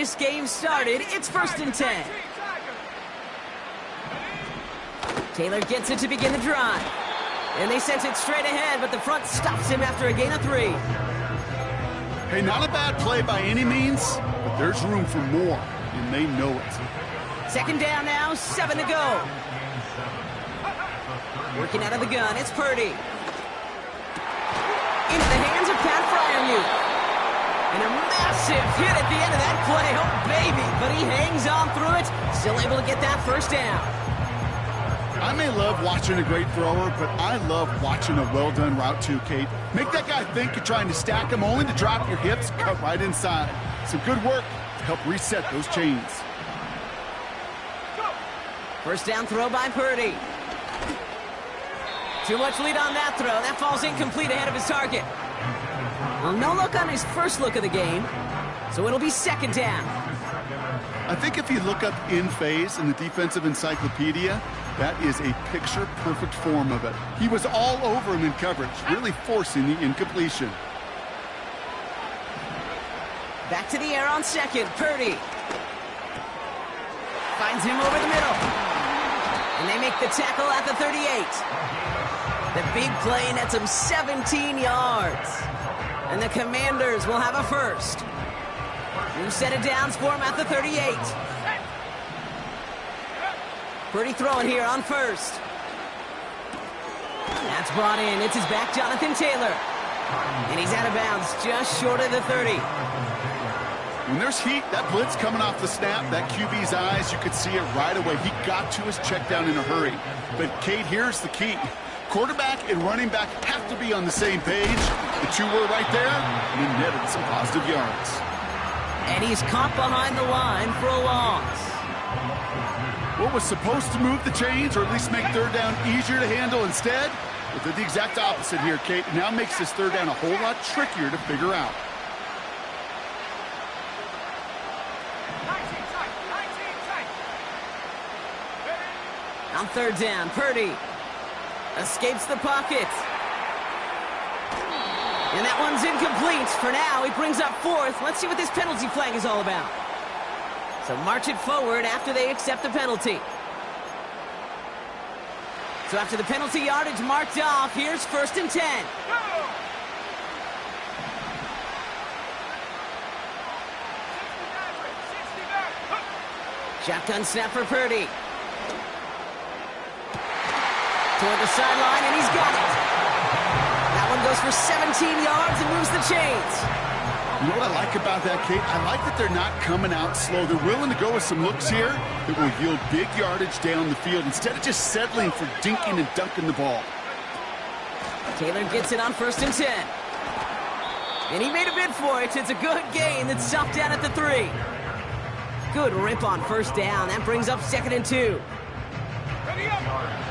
this game started. It's 1st and 10. Taylor gets it to begin the drive. And they sent it straight ahead, but the front stops him after a gain of 3. Hey, not a bad play by any means, but there's room for more, and they know it. 2nd down now, 7 to go. Working out of the gun, it's Purdy. Into the hands of Pat Freiermuth. And a massive hit at the end of that play. Oh, baby. But he hangs on through it. Still able to get that 1st down. I may love watching a great thrower, but I love watching a well-done route too, Kate. Make that guy think you're trying to stack him, only to drop your hips, cut right inside. Some good work to help reset those chains. 1st down throw by Purdy. Too much lead on that throw. That falls incomplete ahead of his target. Well, no look on his first look of the game, so it'll be 2nd down. I think if you look up in phase in the defensive encyclopedia, that is a picture-perfect form of it. He was all over him in coverage, really forcing the incompletion. Back to the air on 2nd. Purdy finds him over the middle. And they make the tackle at the 38. The big play nets him 17 yards. And the Commanders will have a 1st. New set of downs for him at the 38. Purdy throwing here on 1st. That's brought in. It's his back, Jonathan Taylor. And he's out of bounds just short of the 30. When there's heat, that blitz coming off the snap, that QB's eyes, you could see it right away. He got to his check down in a hurry. But, Kate, here's the key. Quarterback and running back have to be on the same page. The two were right there, and he netted some positive yards. And he's caught behind the line for a loss. What was supposed to move the chains, or at least make 3rd down easier to handle instead? But did the exact opposite here, Kate. It now makes this 3rd down a whole lot trickier to figure out. On 3rd down, Purdy escapes the pocket. And that one's incomplete. For now, he brings up 4th. Let's see what this penalty flag is all about. So march it forward after they accept the penalty. So after the penalty yardage marked off, here's 1st and 10. Shotgun snap for Purdy. Toward the sideline, and he's got it. That one goes for 17 yards and moves the chains. You know what I like about that, Kate? I like that they're not coming out slow. They're willing to go with some looks here that will yield big yardage down the field instead of just settling for dinking and dunking the ball. Taylor gets it on 1st and 10. And he made a bid for it. It's a good gain that's stopped down at the 3. Good rip on 1st down. That brings up 2nd and 2. Ready up.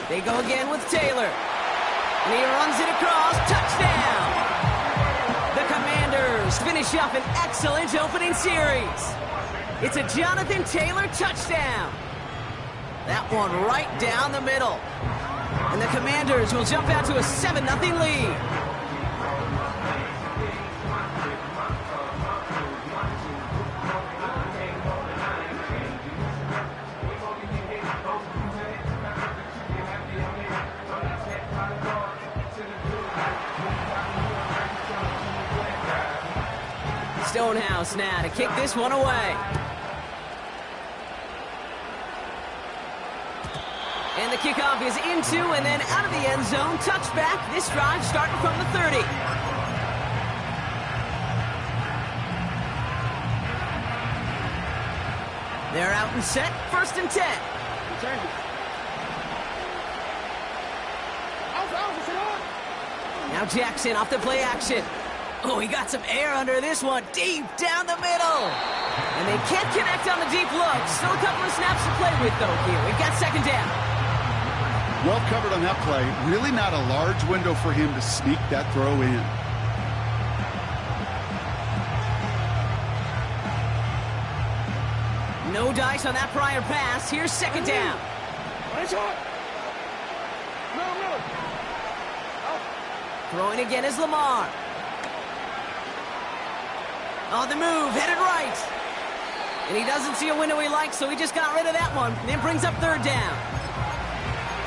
They go again with Taylor. And he runs it across. Touchdown! The Commanders finish up an excellent opening series. It's a Jonathan Taylor touchdown. That one right down the middle. And the Commanders will jump out to a 7-0 lead. Stonehouse now to kick this one away. And the kickoff is into and then out of the end zone. Touchback. This drive starting from the 30. They're out and set. 1st and 10. Now Jackson off the play action. Oh, he got some air under this one. Deep down the middle. And they can't connect on the deep look. Still a couple of snaps to play with, though, here. We've got 2nd down. Well covered on that play. Really not a large window for him to sneak that throw in. No dice on that prior pass. Here's 2nd down. Nice shot. No. Throwing again is Lamar. On the move, headed right. And he doesn't see a window he likes, so he just got rid of that one. And then brings up third down.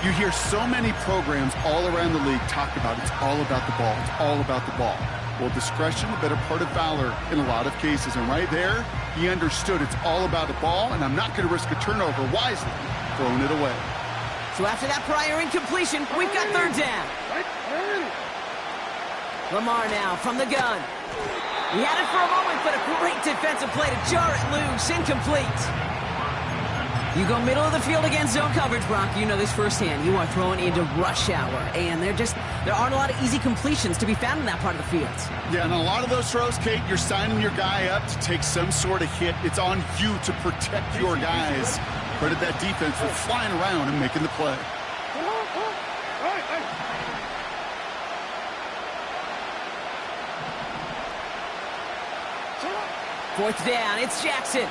You hear so many programs all around the league talk about it's all about the ball. It's all about the ball. Well, discretion, the better part of valor in a lot of cases. And right there, he understood it's all about the ball, and I'm not going to risk a turnover wisely, throwing it away. So after that prior incompletion, we've got third down. Lamar now from the gun. He had it for a moment, but a great defensive play to jar it loose. Incomplete. You go middle of the field against zone coverage, Brock. You know this firsthand. You are throwing into rush hour, and there aren't a lot of easy completions to be found in that part of the field. Yeah, and a lot of those throws, Kate, you're signing your guy up to take some sort of hit. It's on you to protect your guys. Credit that defense for flying around and making the play. Fourth down, it's Jackson.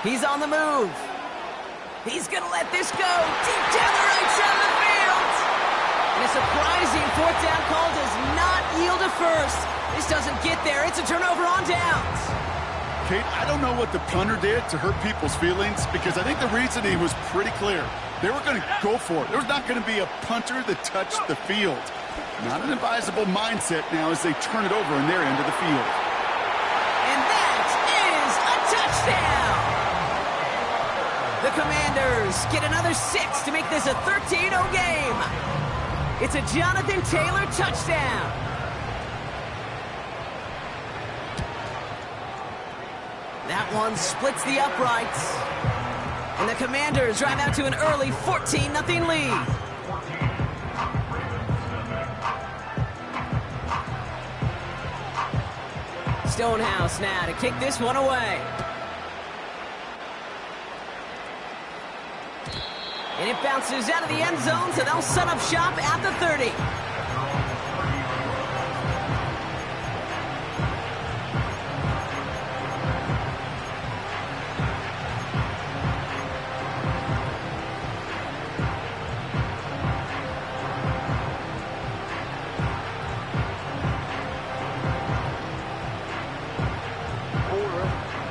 He's on the move. He's going to let this go deep down the right side of the field. And a surprising fourth down call does not yield a first. This doesn't get there. It's a turnover on downs. Kate, I don't know what the punter did to hurt people's feelings, because I think the reasoning was pretty clear. They were going to go for it. There was not going to be a punter that touched the field. Not an advisable mindset now as they turn it over in their end of the field. And that is a touchdown! The Commanders get another 6 to make this a 13-0 game. It's a Jonathan Taylor touchdown. That one splits the uprights. And the Commanders drive out to an early 14-0 lead. Stonehouse now to kick this one away. And it bounces out of the end zone, so they'll set up shop at the 30.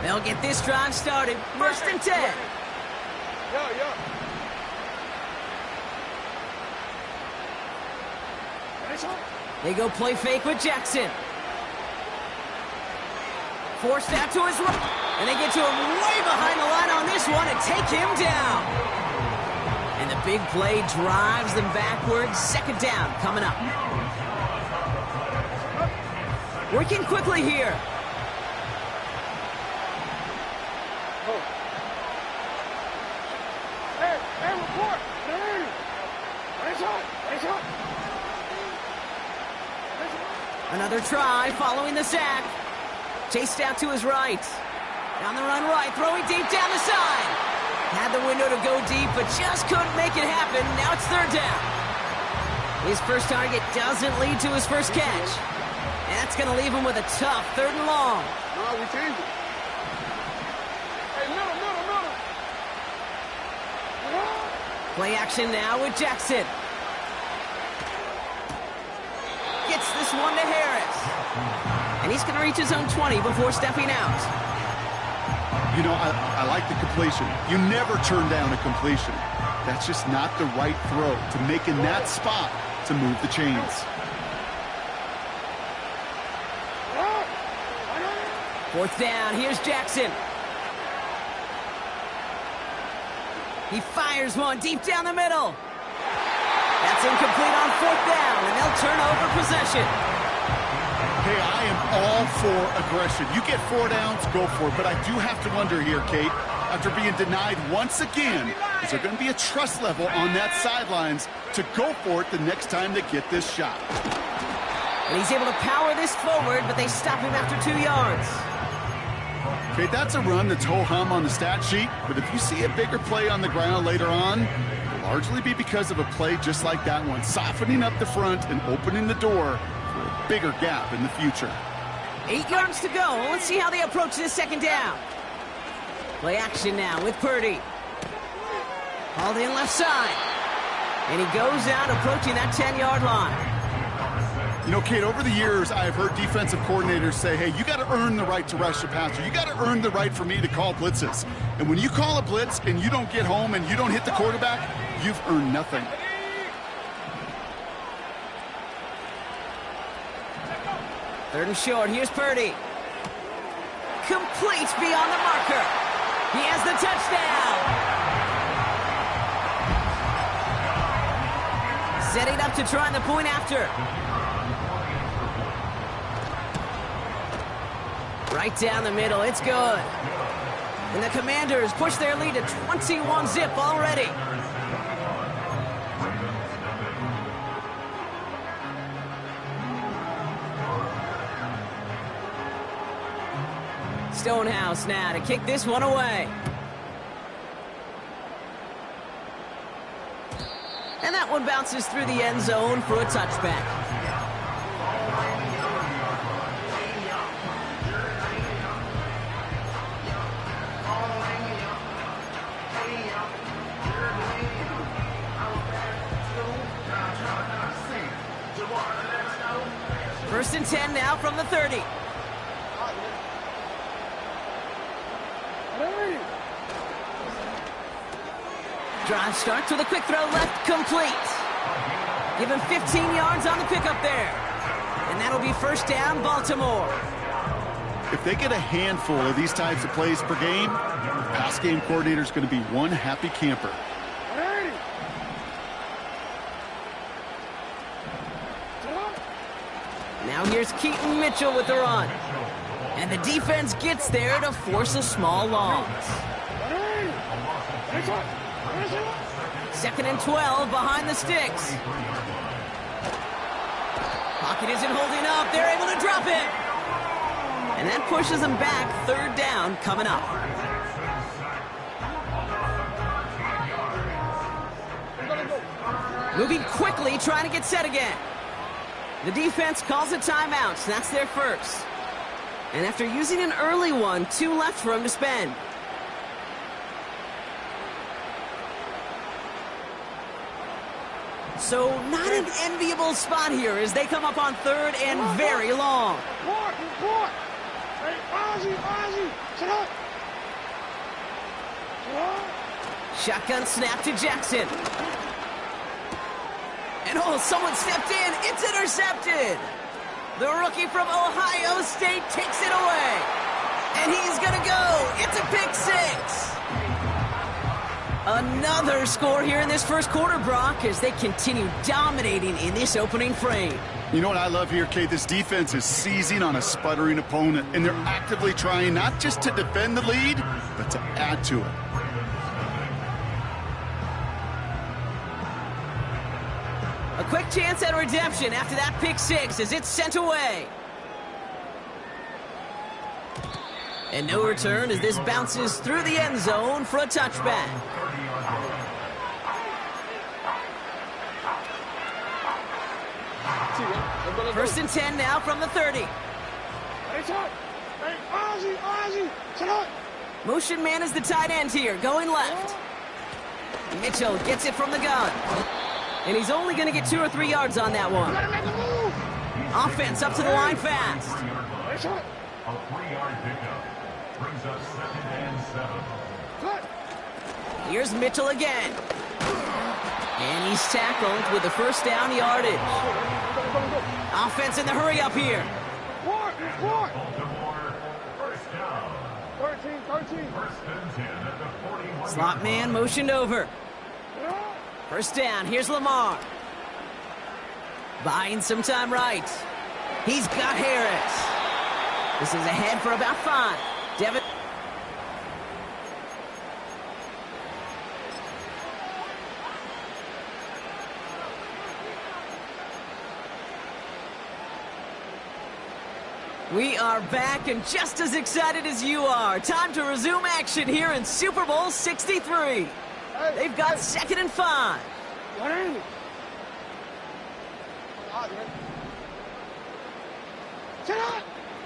They'll get this drive started. First and 10. They go play fake with Jackson. Forced out to his right. And they get to him way behind the line on this one and take him down. And the big play drives them backwards. Second down coming up. Working quickly here. Another try following the sack. Chased out to his right. Down the run right, throwing deep down the side. Had the window to go deep, but just couldn't make it happen. Now it's third down. His first target doesn't lead to his first catch. And that's going to leave him with a tough third and long. No, we changed it. Hey, middle. Play action now with Jackson. Gets this one to Harris. And he's going to reach his own 20 before stepping out. You know, I like the completion. You never turn down a completion. That's just not the right throw to make in that spot to move the chains. Fourth down, here's Jackson. He fires one deep down the middle. That's incomplete on fourth down, and they'll turn over possession. Hey, I am all for aggression. You get 4 downs, go for it. But I do have to wonder here, Kate, after being denied once again, is there going to be a trust level on that sidelines to go for it the next time they get this shot? And he's able to power this forward, but they stop him after 2 yards. Okay, that's a run that's ho-hum on the stat sheet, but if you see a bigger play on the ground later on, it'll largely be because of a play just like that one, softening up the front and opening the door for a bigger gap in the future. 8 yards to go. Let's see how they approach this second down. Play action now with Purdy. Hauled in left side. And he goes out approaching that 10-yard line. You know, Kate, over the years, I've heard defensive coordinators say, hey, you got to earn the right to rush the passer. You got to earn the right for me to call blitzes. And when you call a blitz and you don't get home and you don't hit the quarterback, you've earned nothing. Third and short. Here's Purdy. Complete beyond the marker. He has the touchdown. Setting up to try the point after. Right down the middle. It's good. And the Commanders push their lead to 21-zip already. Stonehouse now to kick this one away. And that one bounces through the end zone for a touchback. First and 10 now from the 30. Drive starts with a quick throw left, complete. Give him 15 yards on the pickup there. And that'll be first down, Baltimore. If they get a handful of these types of plays per game, the pass game coordinator is going to be one happy camper. Now here's Keaton Mitchell with the run. And the defense gets there to force a small loss. Second and 12 behind the sticks. Pocket isn't holding up. They're able to drop it. And that pushes them back. Third down coming up. Moving quickly, trying to get set again. The defense calls a timeout, so that's their first. And after using an early one, 2 left for him to spend. So not an enviable spot here as they come up on third and very long. Shotgun snap to Jackson. And oh, someone stepped in. It's intercepted. The rookie from Ohio State takes it away. And he's going to go. It's a pick six. Another score here in this first quarter, Brock, as they continue dominating in this opening frame. You know what I love here, Kate? This defense is seizing on a sputtering opponent, and they're actively trying not just to defend the lead, but to add to it. A quick chance at redemption after that pick six as it's sent away. And no return as this bounces through the end zone for a touchback. First and 10 now from the 30. Motion man is the tight end here, going left. Mitchell gets it from the gun. And he's only going to get 2 or 3 yards on that one. Offense up to the line fast. A 3-yard pickup brings up 2nd and 7. Here's Mitchell again. And he's tackled with the first down yardage. Offense in the hurry up here. Baltimore, first down. 13. First and 10 at the 41. Slot man motioned over. First down, here's Lamar. Buying some time right. He's got Harris. This is ahead for about 5. Devin. We are back and just as excited as you are. Time to resume action here in Super Bowl 63. They've got 2nd and 5.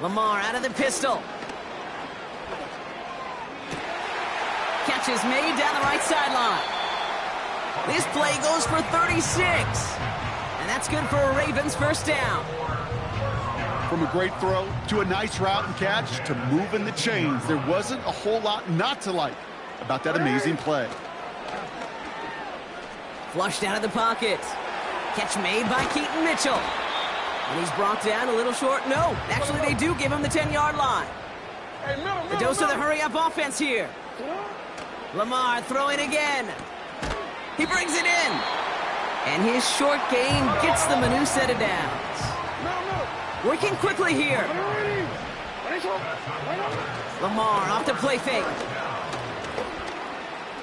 Lamar out of the pistol. Catch is made down the right sideline. This play goes for 36. And that's good for a Ravens first down. From a great throw to a nice route and catch to moving the chains, there wasn't a whole lot not to like about that amazing play. Flushed out of the pocket. Catch made by Keaton Mitchell. And he's brought down a little short. No, actually they do give him the 10-yard line. The dose of the hurry-up offense here. Lamar throwing again. He brings it in. And his short gain gets them a new set of downs. Working quickly here. Lamar off the play fake.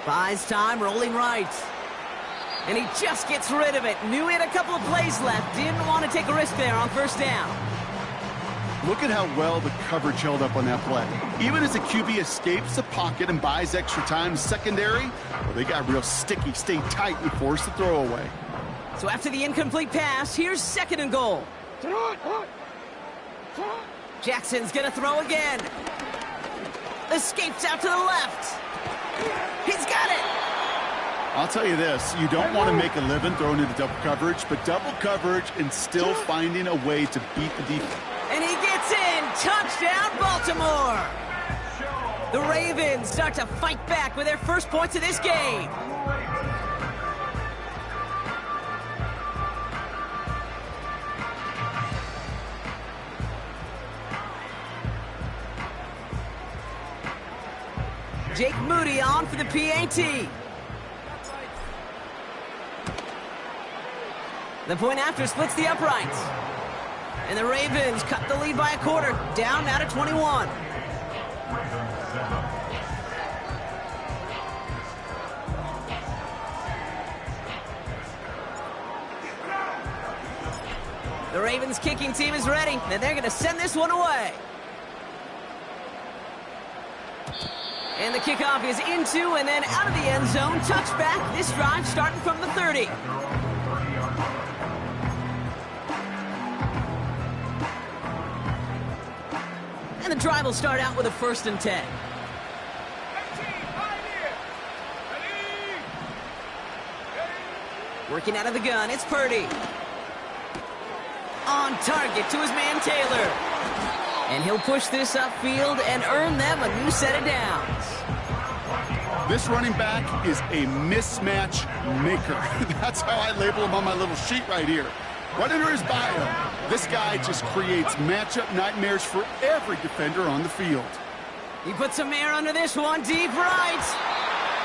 Buys time, rolling right. And he just gets rid of it. Knew he had a couple of plays left. Didn't want to take a risk there on first down. Look at how well the coverage held up on that play. Even as the QB escapes the pocket and buys extra time secondary, well, they got real sticky, stayed tight, and forced the throw away. So after the incomplete pass, here's 2nd and goal. Jackson's going to throw again. Escapes out to the left. He's got it. I'll tell you this, you don't want to make a living throwing into double coverage, but double coverage and still finding a way to beat the defense. And he gets in. Touchdown, Baltimore. The Ravens start to fight back with their first points of this game. Jake Moody on for the PAT. The point after splits the uprights. And the Ravens cut the lead by a quarter, down now to 21. The Ravens kicking team is ready, and they're going to send this one away. And the kickoff is into and then out of the end zone. Touchback, this drive starting from the 30. And the drive will start out with a 1st and 10. Working out of the gun, it's Purdy. On target to his man Taylor. And he'll push this upfield and earn them a new set of downs. This running back is a mismatch maker. That's how I label him on my little sheet right here. Right under his bio, this guy just creates matchup nightmares for every defender on the field. He puts some air under this one, deep right.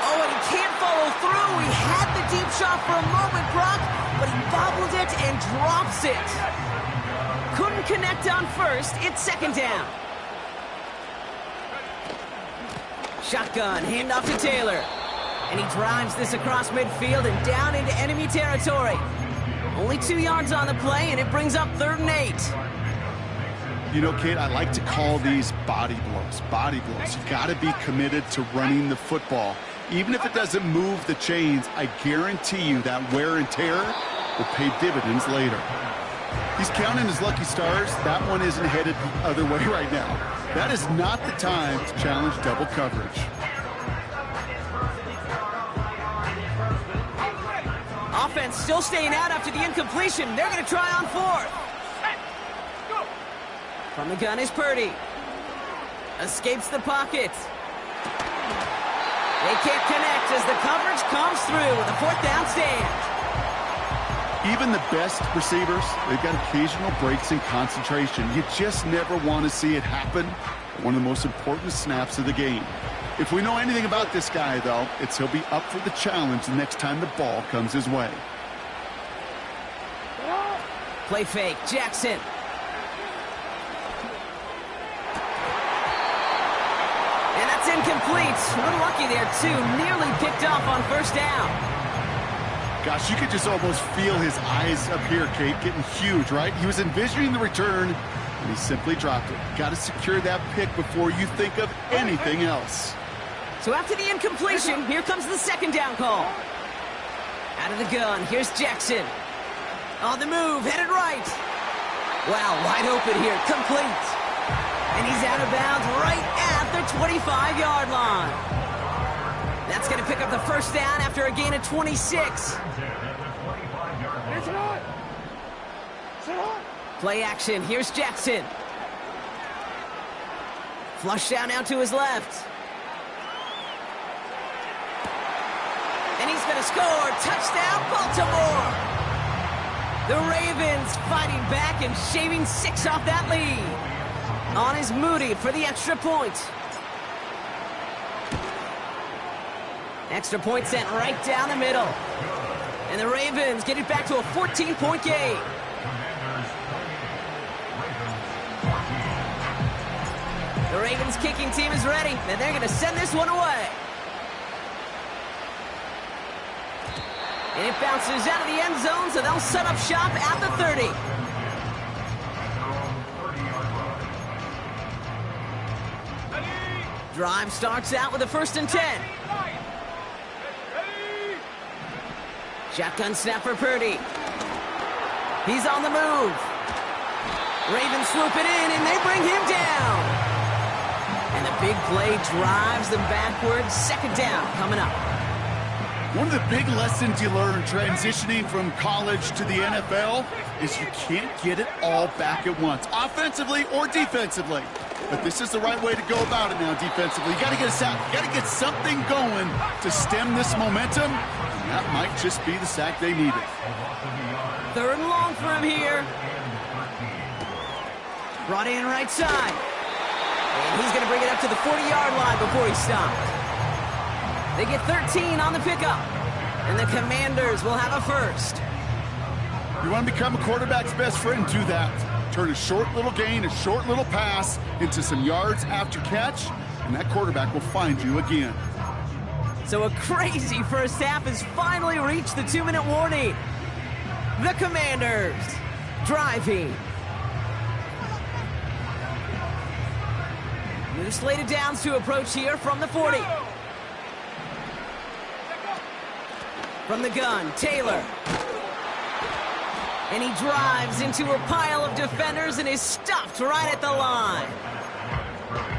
Oh, and he can't follow through. He had the deep shot for a moment, Brock, but he bobbled it and drops it. Couldn't connect on first. It's 2nd down. Shotgun, handoff to Taylor. And he drives this across midfield and down into enemy territory. Only 2 yards on the play, and it brings up 3rd and 8. You know, Kate, I like to call these body blows. Body blows. You've got to be committed to running the football. Even if it doesn't move the chains, I guarantee you that wear and tear will pay dividends later. He's counting his lucky stars. That one isn't headed the other way right now. That is not the time to challenge double coverage. Offense still staying out after the incompletion. They're going to try on 4th. From the gun is Purdy. Escapes the pocket. They can't connect as the coverage comes through with a 4th down stand. Even the best receivers, they've got occasional breaks in concentration. You just never want to see it happen at one of the most important snaps of the game. If we know anything about this guy, though, it's he'll be up for the challenge the next time the ball comes his way. Play fake, Jackson. And that's incomplete. A little lucky there, too. Nearly picked off on 1st down. Gosh, you could just almost feel his eyes up here, Kate, getting huge, right? He was envisioning the return, and he simply dropped it. Got to secure that pick before you think of anything else. So after the incompletion, here comes the 2nd down call. Out of the gun, here's Jackson. On the move, headed right. Wow, wide open here, complete. And he's out of bounds right at the 25-yard line. That's going to pick up the 1st down after a gain of 26. Play action. Here's Jackson. Flush down now to his left. And he's going to score. Touchdown, Baltimore. The Ravens fighting back and shaving 6 off that lead. On is Moody for the extra point. Extra point sent right down the middle. And the Ravens get it back to a 14-point game. The Ravens kicking team is ready, and they're going to send this one away. And it bounces out of the end zone, so they'll set up shop at the 30. Drive starts out with a 1st and 10. Shotgun snap for Purdy. He's on the move. Ravens swoop it in, and they bring him down. And the big play drives them backwards. 2nd down coming up. One of the big lessons you learn transitioning from college to the NFL is you can't get it all back at once, offensively or defensively. But this is the right way to go about it now defensively. You got to get us out. You got to get something going to stem this momentum. And that might just be the sack they needed. 3rd and long for him here. Brought in right side. And he's going to bring it up to the 40-yard line before he stopped. They get 13 on the pickup. And the Commanders will have a 1st. You want to become a quarterback's best friend, do that. Turn a short little gain, a short little pass into some yards after catch, and that quarterback will find you again. So a crazy 1st half has finally reached the 2-minute warning. The Commanders driving. New slated downs to approach here from the 40. From the gun, Taylor. And he drives into a pile of defenders and is stopped right at the line.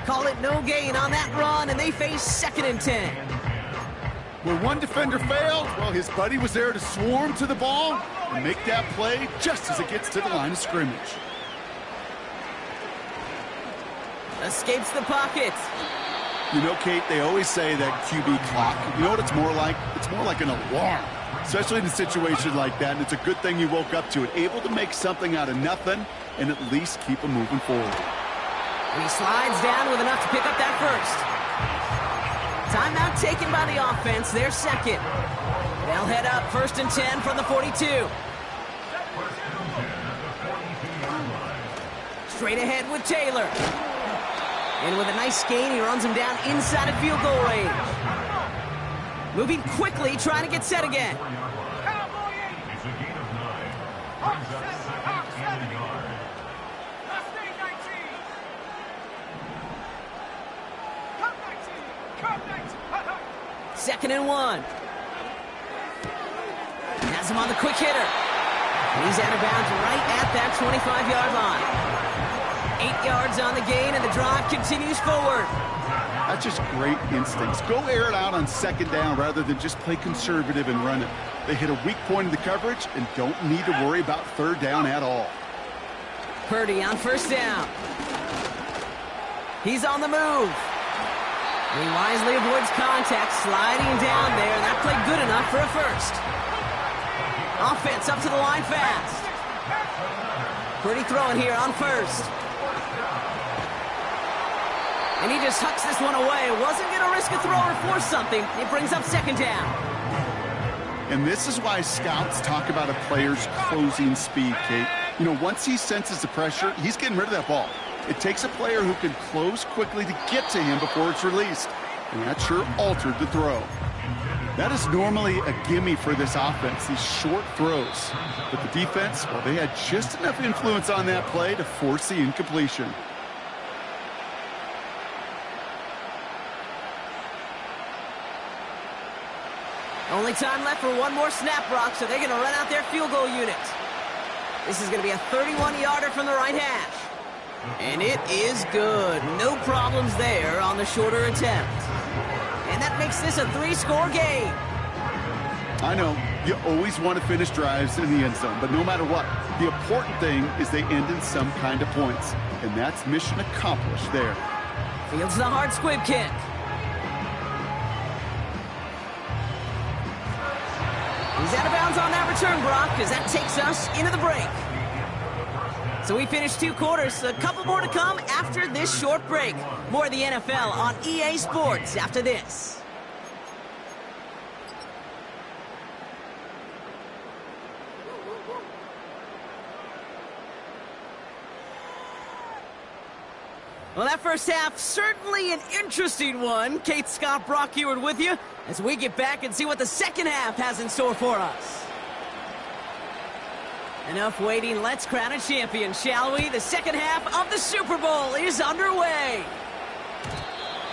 Call it no gain on that run, and they face 2nd and 10. Where one defender failed, well, his buddy was there to swarm to the ball and make that play just as it gets to the line of scrimmage. Escapes the pocket. You know, Kate, they always say that QB clock, you know what it's more like? It's more like an alarm, especially in a situation like that, and it's a good thing you woke up to it. Able to make something out of nothing and at least keep them moving forward. And he slides down with enough to pick up that 1st. Timeout taken by the offense, their 2nd. They'll head up 1st and 10 from the 42. Straight ahead with Taylor. And with a nice gain, he runs him down inside of field goal range. Moving quickly, trying to get set again. It's a gain of 9. Brings up 2nd and a yard. 2nd and 1. Has him on the quick hitter. He's out of bounds right at that 25-yard line. 8 yards on the gain, and the drive continues forward. That's just great instincts. Go air it out on 2nd down rather than just play conservative and run it. They hit a weak point in the coverage and don't need to worry about 3rd down at all. Purdy on 1st down. He's on the move. He wisely avoids contact, sliding down there, and that played good enough for a 1st. Offense up to the line fast. Purdy throwing here on 1st. And he just hucks this one away. Wasn't going to risk a throw or force something. It brings up 2nd down. And this is why scouts talk about a player's closing speed, Kate. You know, once he senses the pressure, he's getting rid of that ball. It takes a player who can close quickly to get to him before it's released. And that sure altered the throw. That is normally a gimme for this offense, these short throws. But the defense, well, they had just enough influence on that play to force the incompletion. Only time left for one more snap, Brock, so they're going to run out their field goal unit. This is going to be a 31-yarder from the right hash. And it is good. No problems there on the shorter attempt. And that makes this a 3-score game. I know, you always want to finish drives in the end zone, but no matter what, the important thing is they end in some kind of points. And that's mission accomplished there. Fields the hard squib kick. He's out of bounds on that return, Brock, because that takes us into the break. So we finished 2 quarters. A couple more to come after this short break. More of the NFL on EA Sports after this. Well, that first half, certainly an interesting one. Kate Scott, Brock Huard with you as we get back and see what the second half has in store for us. Enough waiting, let's crown a champion, shall we? The second half of the Super Bowl is underway.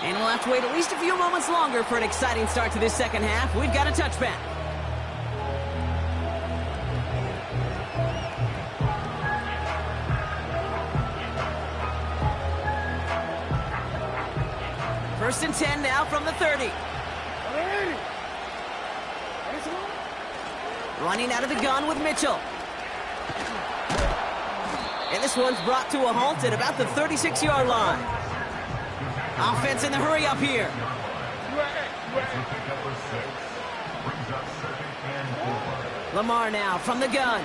And we'll have to wait at least a few moments longer for an exciting start to this second half. We've got a touchback. First and 10 now from the 30. Running out of the gun with Mitchell. And this one's brought to a halt at about the 36-yard line. Offense in the hurry up here. Lamar now from the gun.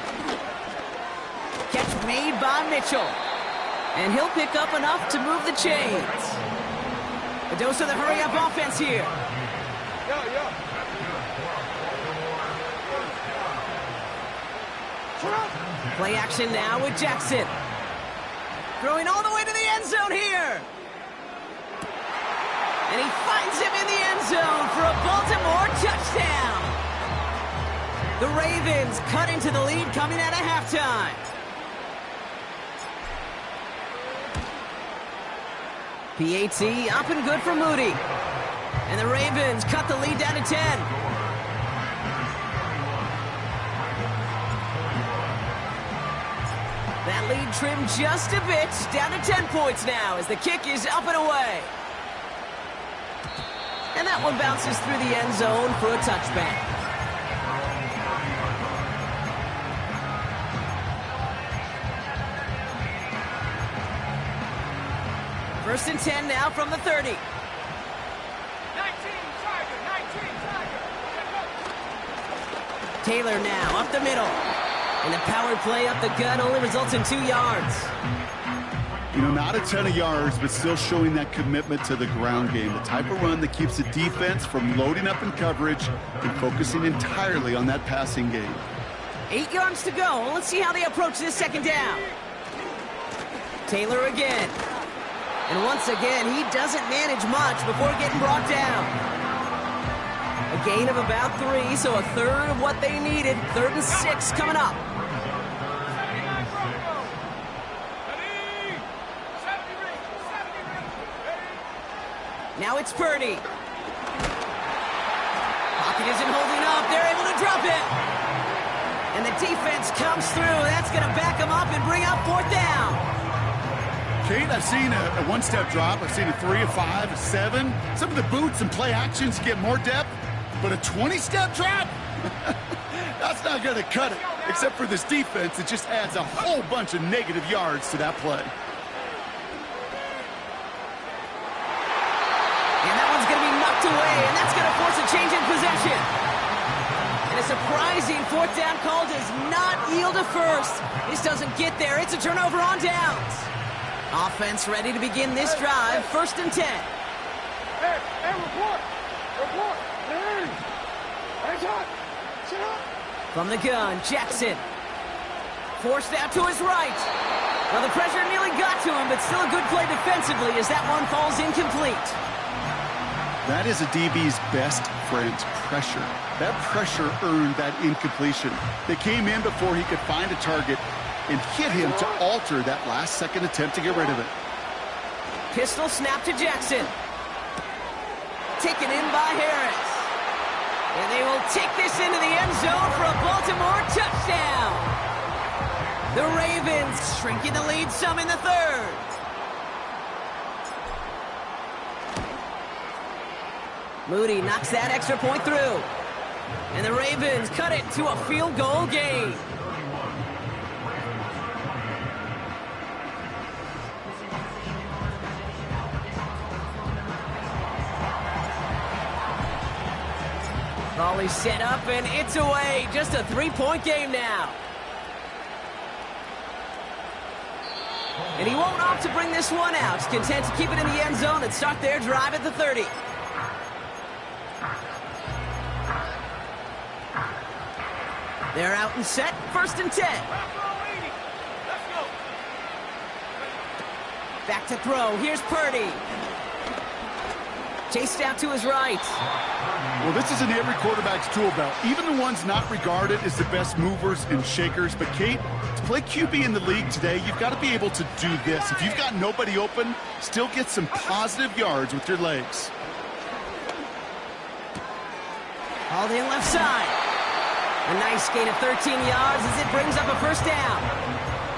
Catch made by Mitchell. And he'll pick up enough to move the chains. A dose of the hurry-up offense here. Play action now with Jackson. Throwing all the way to the end zone here. And he finds him in the end zone for a Baltimore touchdown. The Ravens cut into the lead coming out of halftime. PAT up and good for Moody. And the Ravens cut the lead down to 10. That lead trimmed just a bit, down to 10 points now as the kick is up and away. And that one bounces through the end zone for a touchback. First and 10 now from the 30. 19 Tiger. Taylor now up the middle. And the power play up the gut only results in 2 yards. You know, not a ton of yards, but still showing that commitment to the ground game. The type of run that keeps the defense from loading up in coverage and focusing entirely on that passing game. 8 yards to go. Let's see how they approach this second down. Taylor again. And once again, he doesn't manage much before getting brought down. A gain of about 3, so a third of what they needed. 3rd and 6 coming up. Now it's Purdy. Pocket isn't holding up. They're able to drop it. And the defense comes through. That's going to back them up and bring up 4th down. Kate, I've seen a one-step drop. I've seen a 3, a 5, a 7. Some of the boots and play actions get more depth, but a 20-step drop? That's not going to cut it, except for this defense that just adds a whole bunch of negative yards to that play. And that one's going to be knocked away, and that's going to force a change in possession. And a surprising 4th down call does not yield a first. This doesn't get there. It's a turnover on downs. Offense ready to begin this drive. 1st and 10. Hey, report. Hey, hands up. Sit up. From the gun, Jackson. Forced out to his right. Well, the pressure nearly got to him, but still a good play defensively as that one falls incomplete. That is a DB's best friend, pressure. That pressure earned that incompletion. They came in before he could find a target and hit him to alter that last-second attempt to get rid of it. Pistol snap to Jackson. Taken in by Harris. And they will take this into the end zone for a Baltimore touchdown. The Ravens shrinking the lead some in the 3rd. Moody knocks that extra point through. And the Ravens cut it to a field goal game. Volley set up, and it's away. Just a three-point game now. And he won't opt to bring this one out. He's content to keep it in the end zone and start their drive at the 30. They're out and set. 1st and 10. Back to throw. Here's Purdy. Chased out to his right. Well, this is in every quarterback's tool belt, even the ones not regarded as the best movers and shakers. But, Kate, to play QB in the league today, you've got to be able to do this. If you've got nobody open, still get some positive yards with your legs. All in left side. A nice gain of 13 yards as it brings up a 1st down.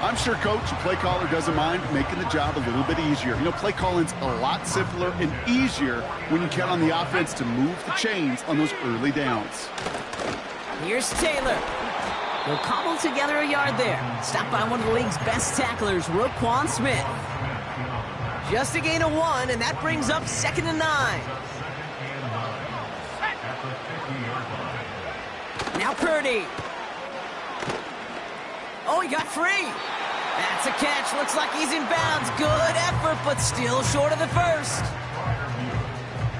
I'm sure Coach, the play caller, doesn't mind making the job a little bit easier. You know, play calling's a lot simpler and easier when you count on the offense to move the chains on those early downs. Here's Taylor. He'll cobble together a yard there. Stopped by one of the league's best tacklers, Roquan Smith. Just a gain of 1, and that brings up 2nd and 9. Now Purdy. Oh, he got free. That's a catch. Looks like he's in bounds. Good effort, but still short of the 1st.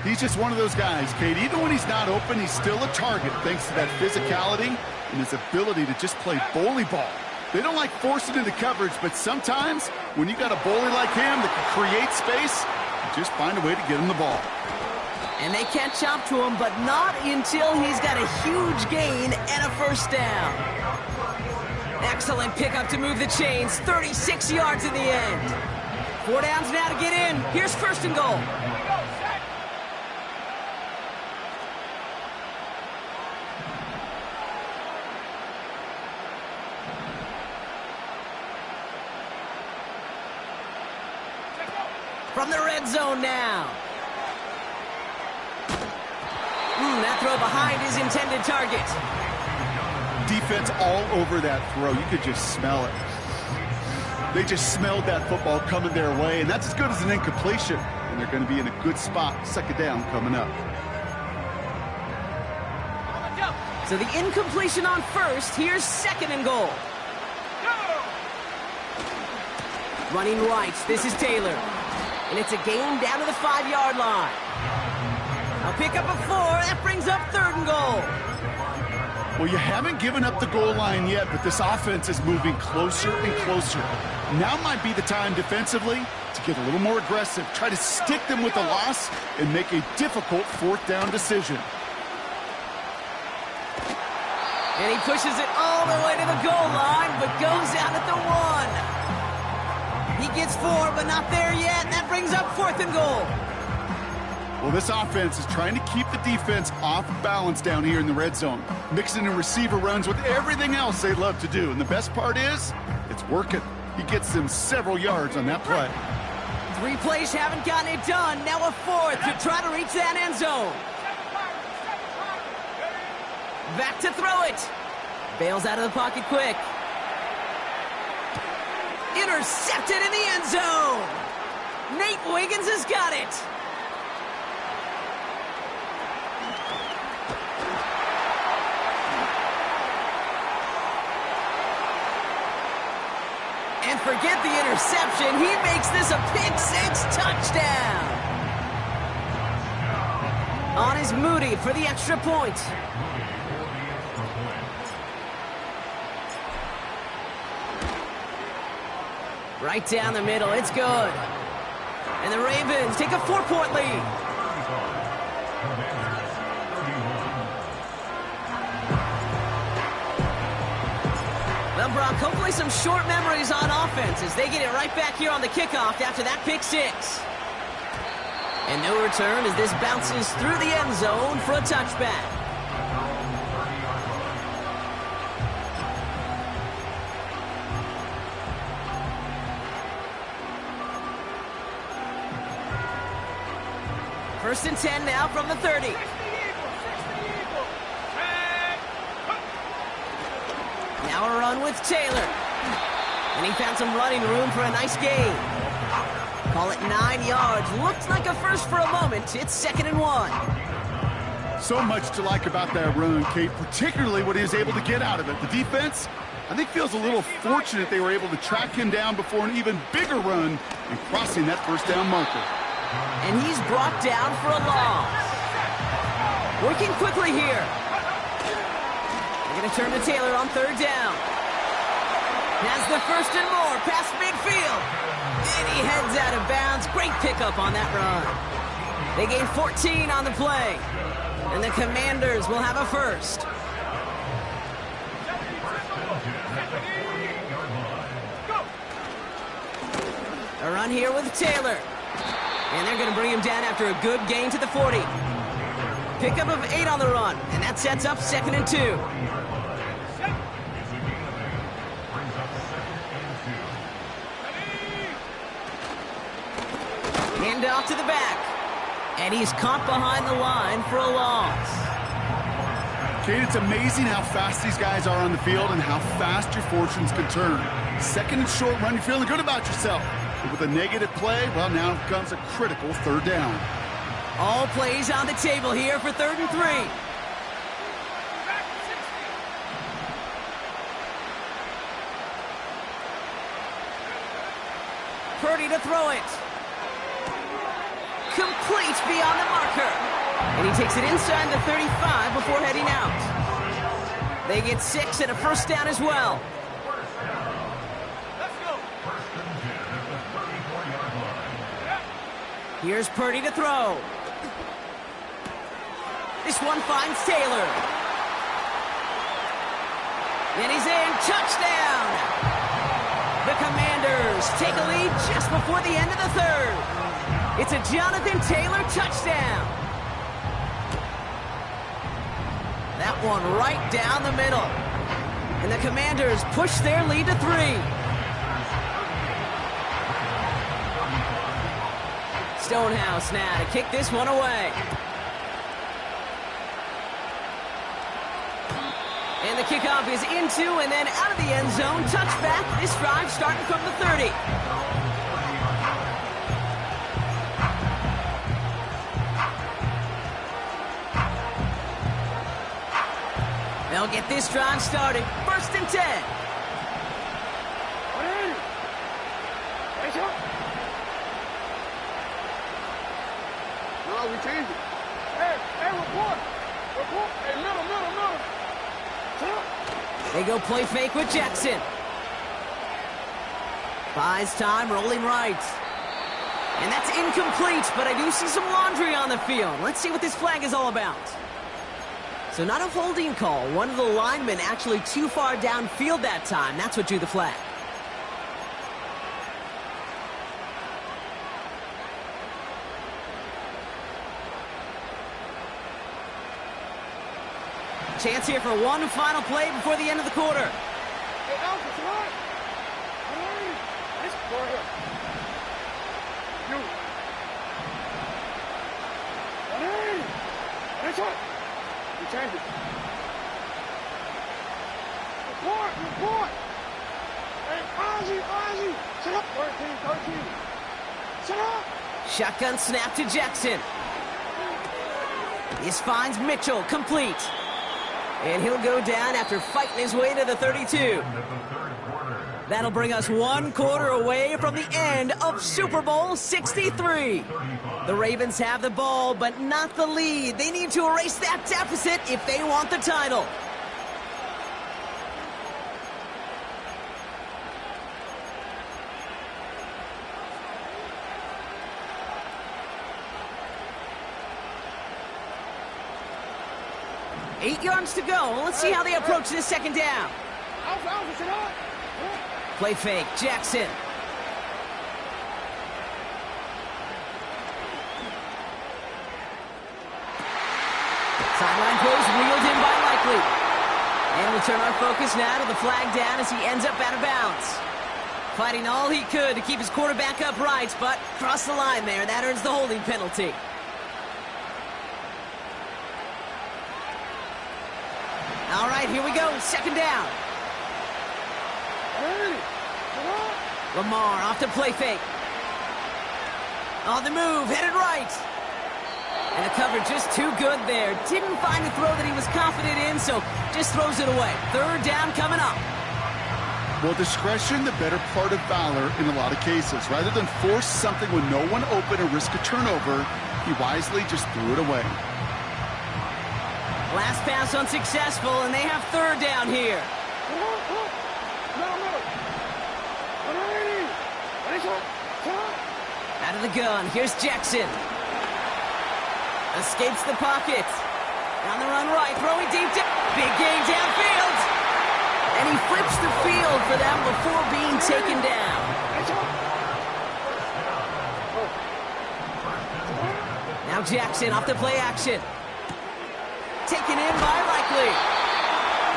He's just one of those guys, Kate. Even when he's not open, he's still a target thanks to that physicality and his ability to just play bully ball. They don't like forcing into coverage, but sometimes when you got a bully like him that can create space, you just find a way to get him the ball. And they catch up to him, but not until he's got a huge gain and a 1st down. Excellent pickup to move the chains. 36 yards in the end. 4 downs now to get in. Here's 1st and goal. From the red zone now. That throw behind his intended target. Defense all over that throw. You could just smell it. They just smelled that football coming their way, and that's as good as an incompletion. And they're going to be in a good spot. 2nd down coming up. So the incompletion on 1st. Here's 2nd and goal. Running right. This is Taylor. And it's a gain down to the 5-yard line. I'll pick up a 4. That brings up 3rd and goal. Well, you haven't given up the goal line yet, but this offense is moving closer and closer. Now might be the time defensively to get a little more aggressive, try to stick them with a loss, and make a difficult 4th down decision. And he pushes it all the way to the goal line, but goes out at the 1. He gets 4, but not there yet. That brings up 4th and goal. Well, this offense is trying to keep the defense off balance down here in the red zone, mixing in receiver runs with everything else they love to do. And the best part is, it's working. He gets them several yards on that play. 3 plays haven't gotten it done. Now a 4th to try to reach that end zone. Back to throw it. Bails out of the pocket quick. Intercepted in the end zone. Nate Wiggins has got it. And forget the interception. He makes this a pick-6 touchdown. On is Moody for the extra point. Right down the middle. It's good. And the Ravens take a 4-point lead. Well, Brock, hopefully some short memories on offense as they get it right back here on the kickoff after that pick-6. And no return as this bounces through the end zone for a touchback. First and 10 now from the 30. Now a run with Taylor. And he found some running room for a nice gain. Call it 9 yards. Looked like a first for a moment. It's 2nd and 1. So much to like about that run, Kate, particularly what he was able to get out of it. The defense, I think, feels a little fortunate they were able to track him down before an even bigger run and crossing that first down marker. And he's brought down for a loss. Working quickly here. They're going to turn to Taylor on 3rd down. Has the 1st and more past midfield. And he heads out of bounds. Great pickup on that run. They gain 14 on the play. And the Commanders will have a first. A run here with Taylor. And they're going to bring him down after a good gain to the 40. Pickup of 8 on the run. And that sets up 2nd and 2. Hand off to the back. And he's caught behind the line for a loss. Kate, it's amazing how fast these guys are on the field and how fast your fortunes can turn. 2nd and short run, you're feeling good about yourself. But with a negative play, well, now comes a critical 3rd down. All plays on the table here for 3rd and 3. Purdy to throw it. Complete beyond the marker. And he takes it inside the 35 before heading out. They get 6 and a first down as well. Here's Purdy to throw. This one finds Taylor. And he's in. Touchdown! The Commanders take a lead just before the end of the 3rd. It's a Jonathan Taylor touchdown. That one right down the middle. And the Commanders push their lead to 3. Stonehouse now to kick this one away. And the kickoff is into and then out of the end zone. Touchback. This drive starting from the 30. They'll get this drive started. 1st and 10. No, we changed it. Hey, report. Report. Hey, middle. They go play fake with Jackson. Buys time, rolling right. And that's incomplete, but I do see some laundry on the field. Let's see what this flag is all about. So not a holding call. One of the linemen actually too far downfield that time. That's what drew the flag. Chance here for one final play before the end of the quarter. Hey, Alpha, come on. Come on. Nice. Go ahead. You. Hey. Nice shot. You changed it. Report. Hey, Ozzy. Sit up. 13. Sit up. Shotgun snap to Jackson. This finds Mitchell, complete. And he'll go down after fighting his way to the 32. That'll bring us 1 quarter away from the end of Super Bowl 63. The Ravens have the ball, but not the lead. They need to erase that deficit if they want the title. Eight yards to go. Let's see how they approach this 2nd down. Alpha, sit up. Play fake, Jackson. Sideline throws wheeled in by Likely. And we'll turn our focus now to the flag down as he ends up out of bounds. Fighting all he could to keep his quarterback upright, but crossed the line there. That earns the holding penalty. All right, here we go. 2nd down. Ready. Come on. Lamar off to play fake. On the move, headed right. And the cover just too good there. Didn't find the throw that he was confident in, so just throws it away. Third down coming up. Well, discretion, the better part of valor in a lot of cases. Rather than force something when no one open and risk a turnover, he wisely just threw it away. Last pass unsuccessful, and they have third down here. Come on, come on. No, no. Ready. Ready, shot. Out of the gun, here's Jackson. Escapes the pocket. On the run right, throwing deep down. Big game downfield. And he flips the field for them before being taken down. Now Jackson off the play action. Taken in by Likely.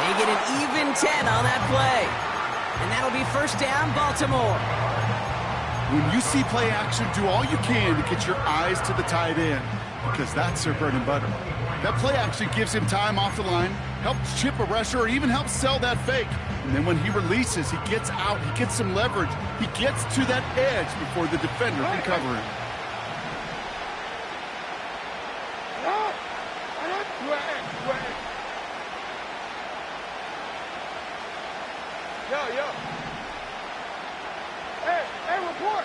They get an even 10 on that play. And that'll be first down, Baltimore. When you see play action, do all you can to get your eyes to the tight end, because that's their bread and butter. That play action gives him time off the line, helps chip a rusher, or even helps sell that fake. And then when he releases, he gets out, he gets some leverage. He gets to that edge before the defender can cover him. Yo. Hey, report.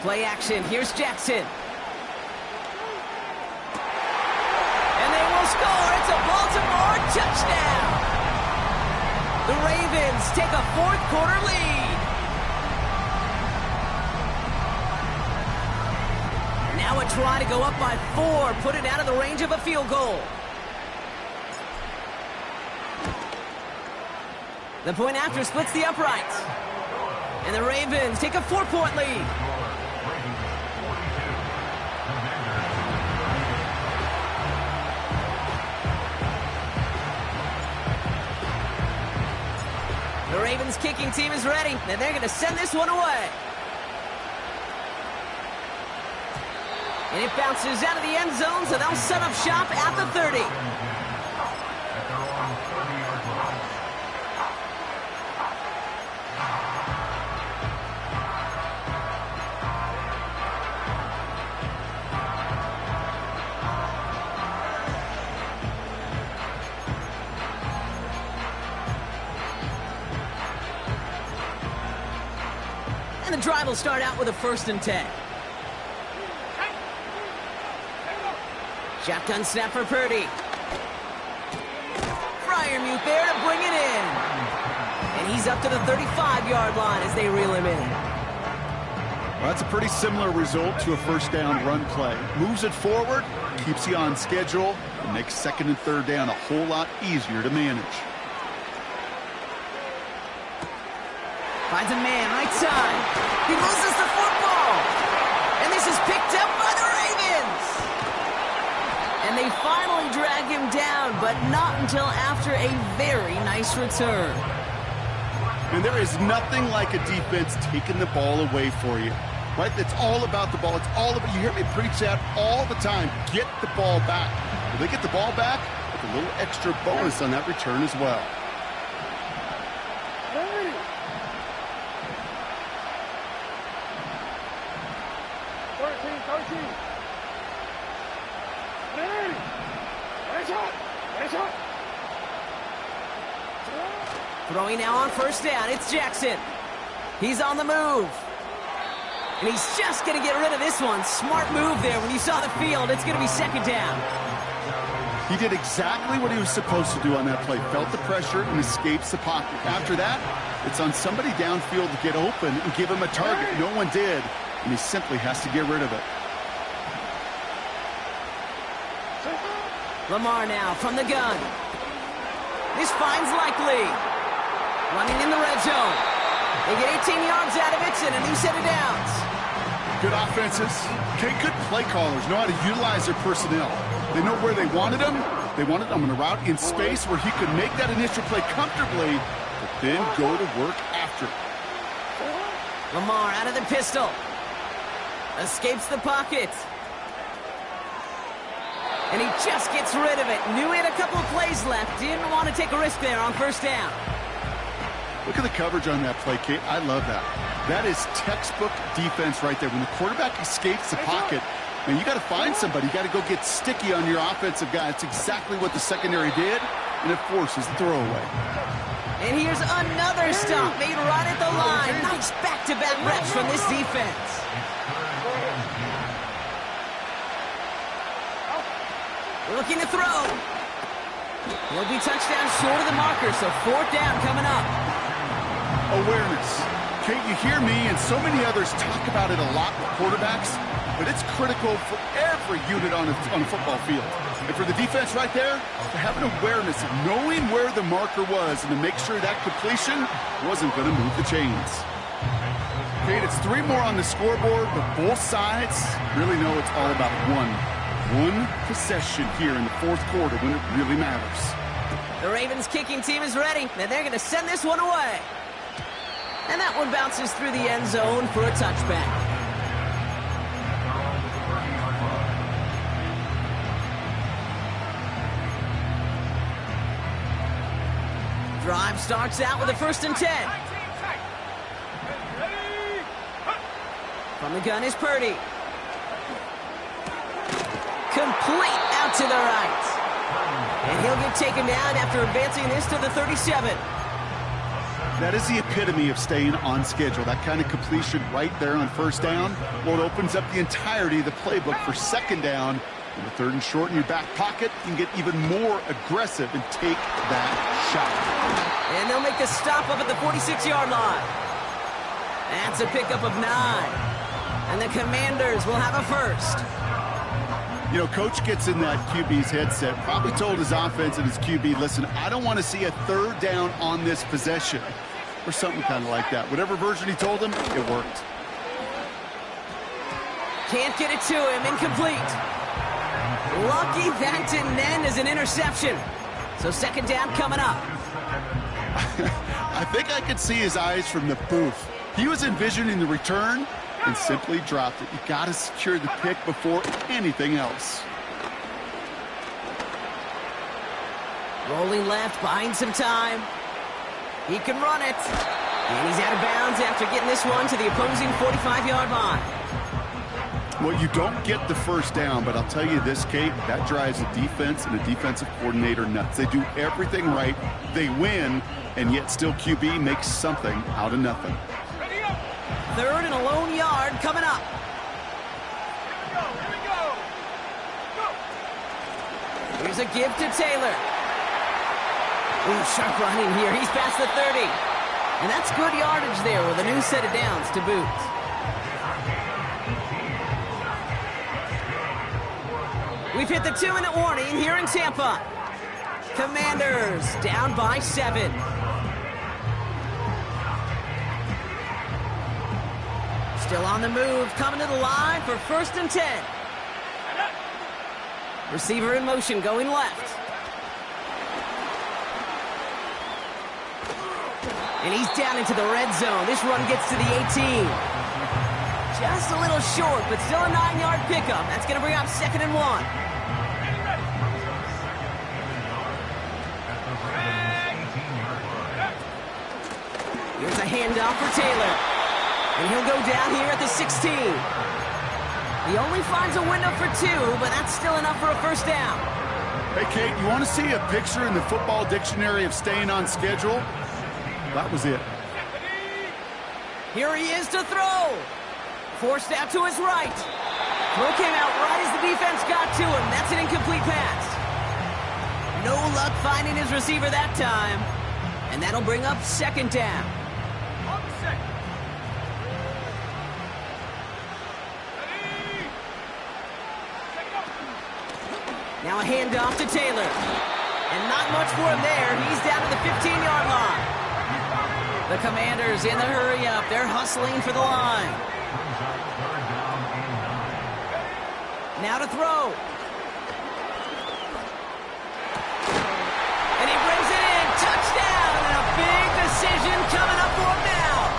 Play action, here's Jackson. And they will score. It's a Baltimore touchdown. The Ravens take a fourth quarter lead. Now a try to go up by 4, put it out of the range of a field goal. The point after splits the uprights. And the Ravens take a 4-point lead. The Ravens kicking team is ready, and they're going to send this one away. And it bounces out of the end zone, so they'll set up shop at the 30. At their own 30-yard line. And the drive will start out with a 1st and 10. Shotgun snap for Purdy. Freiermuth there to bring it in. And he's up to the 35-yard line as they reel him in. Well, that's a pretty similar result to a first down run play. Moves it forward, keeps you on schedule, and makes 2nd and 3rd down a whole lot easier to manage. Finds a man, right side. He loses the football. And this is picked up by the Ravens. And they finally drag him down, but not until after a very nice return. And there is nothing like a defense taking the ball away for you. Right? It's all about the ball. It's all about, you hear me preach that all the time. Get the ball back. If they get the ball back, with a little extra bonus on that return as well. Ready. 13. Ready. Ready, shot. Throwing now on 1st down, it's Jackson. He's on the move. And he's just going to get rid of this one. Smart move there. When you saw the field, it's going to be 2nd down. He did exactly what he was supposed to do on that play. Felt the pressure and escapes the pocket. After that, it's on somebody downfield to get open and give him a target. No one did, and he simply has to get rid of it. Lamar now from the gun. This finds Likely. Running in the red zone. They get 18 yards out of it and a new set of downs. Good offenses. Okay, good play callers know how to utilize their personnel. They know where they wanted him. They wanted him on a route in space where he could make that initial play comfortably, but then go to work after. Lamar out of the pistol. Escapes the pocket. And he just gets rid of it. Knew he had a couple of plays left. Didn't want to take a risk there on first down. Look at the coverage on that play, Kate. I love that. That is textbook defense right there. When the quarterback escapes the pocket, and you got to find somebody. You got to go get sticky on your offensive guy. That's exactly what the secondary did, and it forces the throwaway. And here's another stop made right at the line. Nice back-to-back reps from this defense. Looking to throw. He'll be touchdown short of the marker, so fourth down coming up. Awareness. Kate, you hear me and so many others talk about it a lot with quarterbacks, but it's critical for every unit on a football field. And for the defense right there, to have an awareness of knowing where the marker was and to make sure that completion wasn't going to move the chains. Kate, it's 3 more on the scoreboard, but both sides really know it's all about one possession here in the fourth quarter when it really matters. The Ravens kicking team is ready, and they're going to send this one away. And that one bounces through the end zone for a touchback. Drive starts out with a 1st and 10. From the gun is Purdy. Complete out to the right. And he'll get taken down after advancing this to the 37. That is the epitome of staying on schedule. That kind of completion right there on first down. Well, it opens up the entirety of the playbook for second down. In the 3rd and short in your back pocket, you can get even more aggressive and take that shot. And they'll make the stop up at the 46-yard line. That's a pickup of 9. And the Commanders will have a first. You know, Coach gets in that QB's headset, probably told his offense and his QB, listen, I don't want to see a 3rd down on this possession. Or something kind of like that. Whatever version he told him, it worked. Can't get it to him. Incomplete. Lucky that didn't end as an interception. So second down coming up. I think I could see his eyes from the booth. He was envisioning the return and simply dropped it. You got to secure the pick before anything else. Rolling left, buying some time. He can run it. And he's out of bounds after getting this one to the opposing 45-yard line. Well, you don't get the first down, but I'll tell you this, Kate, that drives a defense and a defensive coordinator nuts. They do everything right. They win, and yet still QB makes something out of nothing. 3rd and a lone yard coming up. Here we go. Here's a give to Taylor. Ooh, sharp running here. He's past the 30. And that's good yardage there with a new set of downs to boot. We've hit the 2-minute warning here in Tampa. Commanders down by 7. Still on the move, coming to the line for 1st and 10. Receiver in motion, going left. And he's down into the red zone. This run gets to the 18. Just a little short, but still a 9-yard pickup. That's going to bring up 2nd and 1. Here's a handoff for Taylor. And he'll go down here at the 16. He only finds a window for 2, but that's still enough for a first down. Hey, Kate, you want to see a picture in the football dictionary of staying on schedule? That was it. Here he is to throw. Forced out to his right. Throw came out right as the defense got to him. That's an incomplete pass. No luck finding his receiver that time. And that'll bring up 2nd down. Now a handoff to Taylor. And not much for him there. He's down to the 15-yard line. The Commanders in the hurry up. They're hustling for the line. Now to throw. And he brings it in. Touchdown! And a big decision coming up for him now.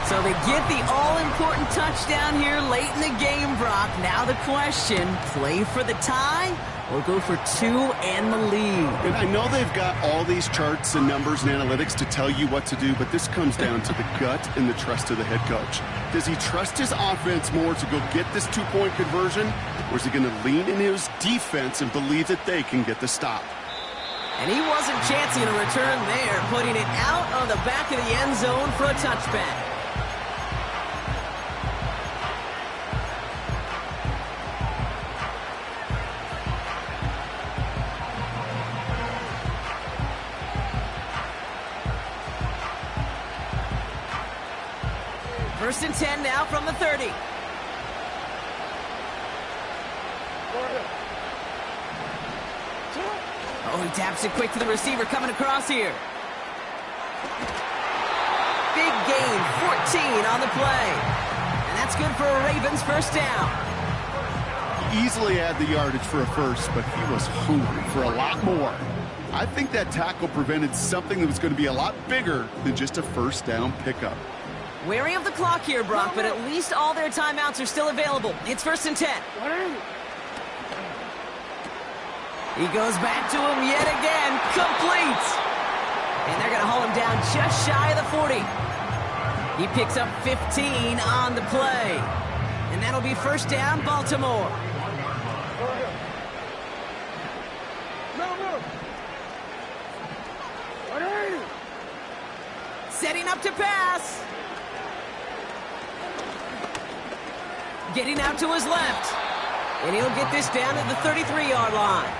So So they get the all-important touchdown here late in the game, Brock. Now the question, play for the tie or go for two and the lead? And I know they've got all these charts and numbers and analytics to tell you what to do, but this comes down to the gut and the trust of the head coach. Does he trust his offense more to go get this two-point conversion, or is he going to lean into his defense and believe that they can get the stop? And he wasn't chancing a return there, putting it out on the back of the end zone for a touchback. First and 10 now from the 30. Oh, he taps it quick to the receiver coming across here. Big gain, 14 on the play. And that's good for a Ravens first down. He easily had the yardage for a first, but he was hungry for a lot more. I think that tackle prevented something that was going to be a lot bigger than just a first down pickup. Wary of the clock here, Brock, but at least all their timeouts are still available. It's first and 10. He goes back to him yet again. Complete. And they're going to haul him down just shy of the 40. He picks up 15 on the play. And that'll be first down, Baltimore. Setting up to pass. Getting out to his left. And he'll get this down to the 33-yard line.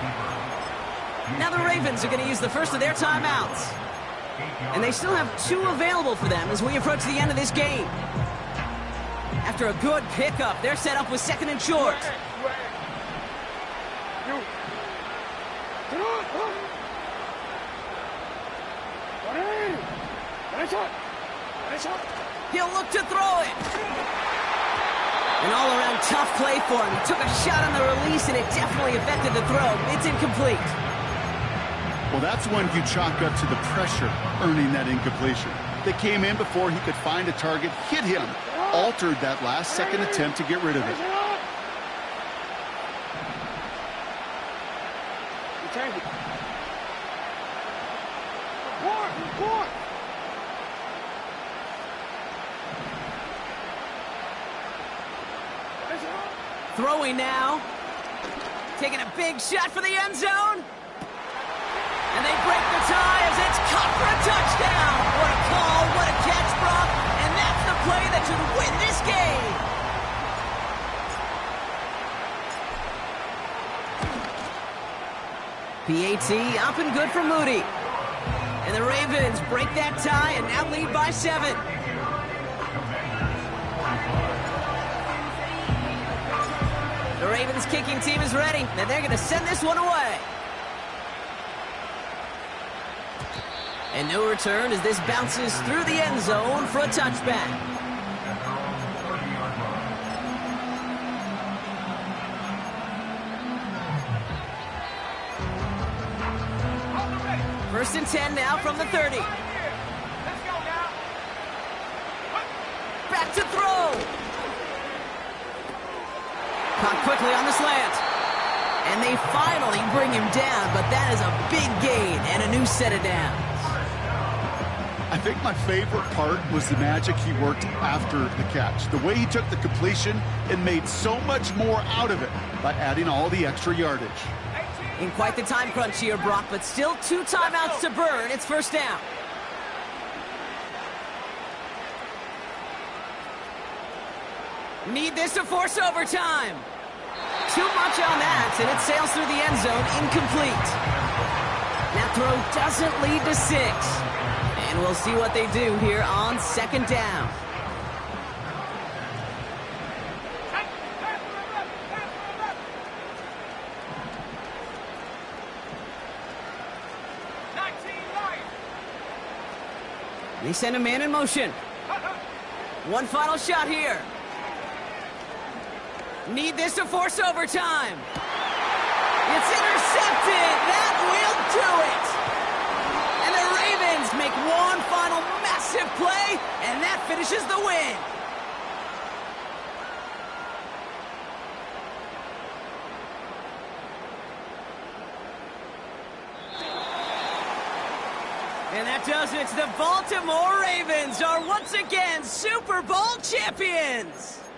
Now the Ravens are going to use the first of their timeouts. And they still have two available for them as we approach the end of this game. After a good pickup, they're set up with second and short. He'll look to throw it. An all-around tough play for him. He took a shot on the release, and it definitely affected the throw. It's incomplete. Well, that's when you chalk up to the pressure earning that incompletion. They came in before he could find a target, hit him, altered that last-second attempt to get rid of it. Throwing now. Taking a big shot for the end zone. And they break the tie as it's caught for a touchdown. What a call, what a catch, Brock. And that's the play that should win this game. PAT up and good for Moody. And the Ravens break that tie and now lead by 7. The Ravens kicking team is ready, and they're going to send this one away. And no return as this bounces through the end zone for a touchback. First and 10 now from the 30. Back to throw. Caught quickly on the slant. And they finally bring him down, but that is a big gain and a new set of downs. I think my favorite part was the magic he worked after the catch. The way he took the completion and made so much more out of it by adding all the extra yardage. In quite the time crunch here, Brock, but still 2 timeouts to burn. It's first down. Need this to force overtime. Too much on that, and it sails through the end zone, incomplete. That throw doesn't lead to 6. And we'll see what they do here on second down. They send a man in motion. One final shot here. Need this to force overtime. It's intercepted. That will do it. And the Ravens make one final massive play, and that finishes finishes the win. And that does it. The Baltimore Ravens are once again Super Bowl champions.